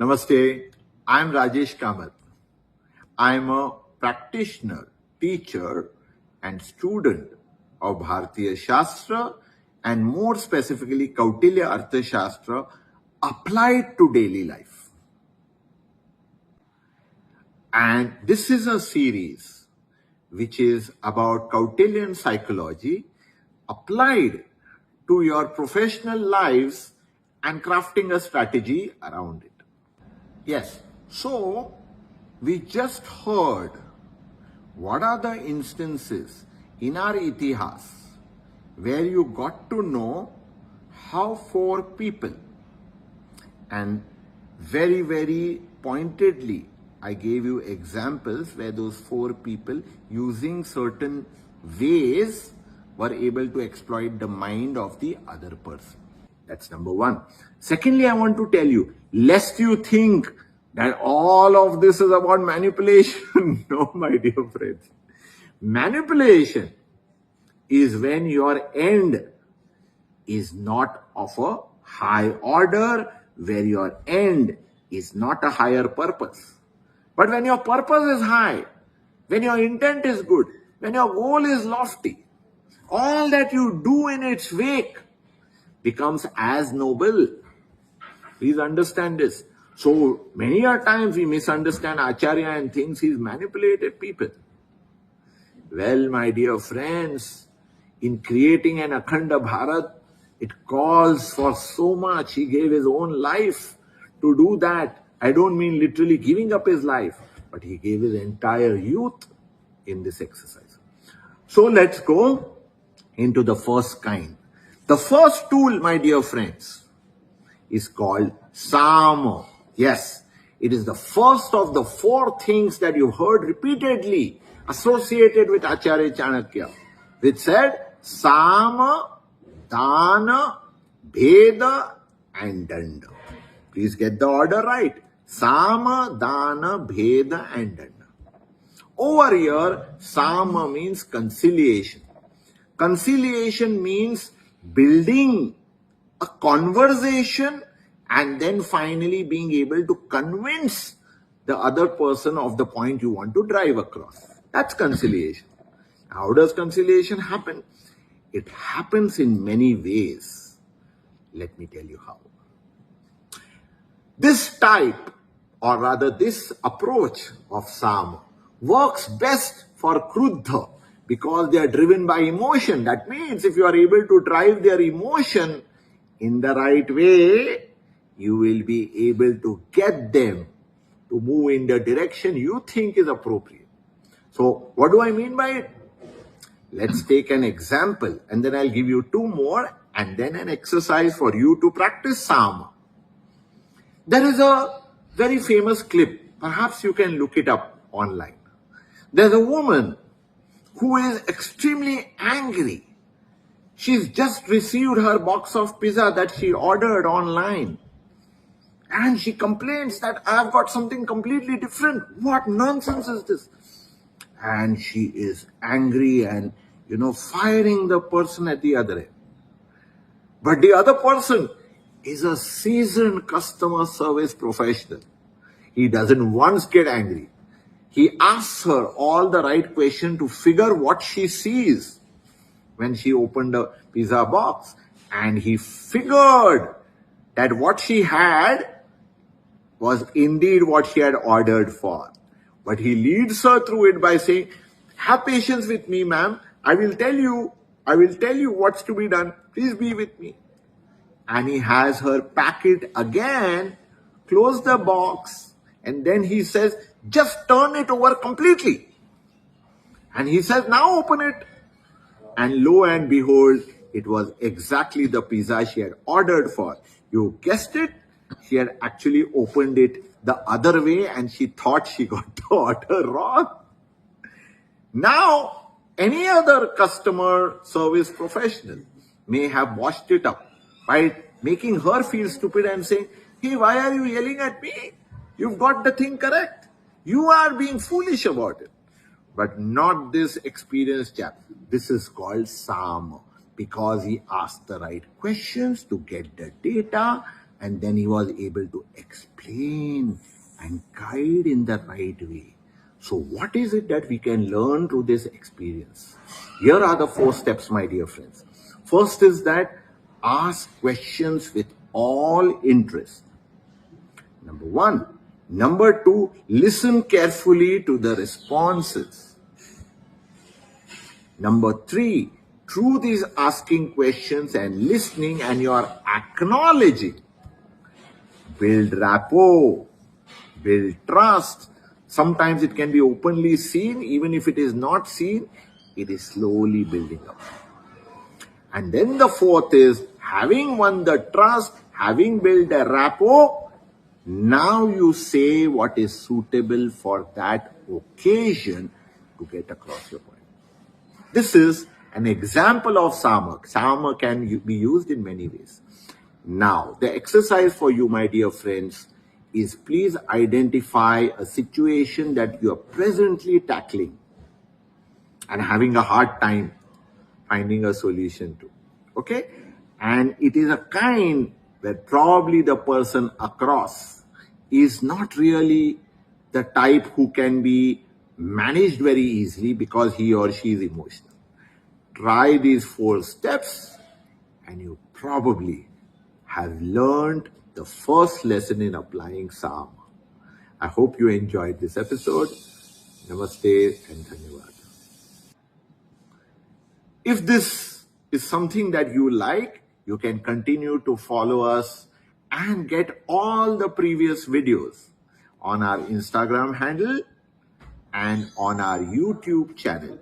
Namaste, I am Rajesh Kamath. I am a practitioner, teacher and student of Bhaaratiya Shastra and more specifically Kautilya Arthashastra applied to daily life. And this is a series which is about Kautilyan psychology applied to your professional lives and crafting a strategy around it. Yes, so we just heard what are the instances in our Itihas where you got to know how four people, and very, very pointedly, I gave you examples where those four people using certain ways were able to exploit the mind of the other person. That's number one. Secondly, I want to tell you, lest you think that all of this is about manipulation. No, my dear friends. Manipulation is when your end is not of a high order, where your end is not a higher purpose. But when your purpose is high, when your intent is good, when your goal is lofty, all that you do in its wake becomes as noble. Please understand this. So many a times we misunderstand Acharya and thinks he's manipulated people. Well, my dear friends, in creating an Akhanda Bharat, it calls for so much. He gave his own life to do that. I don't mean literally giving up his life, but he gave his entire youth in this exercise. So let's go into the first kind. The first tool, my dear friends, is called Saam. Yes, it is the first of the four things that you heard repeatedly associated with Acharya Chanakya, which said Saam, Dana, Bheda and Danda. Please get the order right. Saam, Dana, Bheda and Danda. Over here, Saam means conciliation. Conciliation means building a conversation and then finally being able to convince the other person of the point you want to drive across. That's conciliation. How does conciliation happen? It happens in many ways. Let me tell you how. This type, or rather this approach of Saam, works best for Kruddha because they are driven by emotion. That means if you are able to drive their emotion in the right way, you will be able to get them to move in the direction you think is appropriate. So what do I mean by it? Let's take an example and then I'll give you two more and then an exercise for you to practice Saam. There is a very famous clip. Perhaps you can look it up online. There's a woman who is extremely angry. She's just received her box of pizza that she ordered online. And she complains that I've got something completely different. What nonsense is this? And she is angry and, firing the person at the other end. But the other person is a seasoned customer service professional. He doesn't once get angry. He asks her all the right questions to figure what she sees when she opened the pizza box. And he figured that what she had was indeed what she had ordered for. But he leads her through it by saying, have patience with me, ma'am. I will tell you what's to be done. Please be with me. And he has her pack it again, close the box, and then he says, just turn it over completely. And he says, now open it. And lo and behold, it was exactly the pizza she had ordered for. You guessed it, she had actually opened it the other way and she thought she got the order wrong. Now, any other customer service professional may have washed it up by making her feel stupid and saying, hey, why are you yelling at me? You've got the thing correct. You are being foolish about it. But not this experienced chap. This is called Saam because he asked the right questions to get the data and then he was able to explain and guide in the right way. So what is it that we can learn through this experience? Here are the 4 steps, my dear friends. First is that ask questions with all interest. Number 1. Number 2, listen carefully to the responses. Number 3, through these asking questions and listening and you are acknowledging, build rapport, build trust. Sometimes it can be openly seen. Even if it is not seen, it is slowly building up. And then the 4th is, having won the trust, having built a rapport, now you say what is suitable for that occasion to get across your point. This is an example of Saam. Saam can be used in many ways. Now, the exercise for you, my dear friends, is please identify a situation that you are presently tackling and having a hard time finding a solution to. Okay? And it is a kind where probably the person across is not really the type who can be managed very easily because he or she is emotional. Try these 4 steps and you probably have learned the first lesson in applying Saam. I hope you enjoyed this episode. Namaste and Dhanyavad. If this is something that you like, you can continue to follow us and get all the previous videos on our Instagram handle and on our YouTube channel.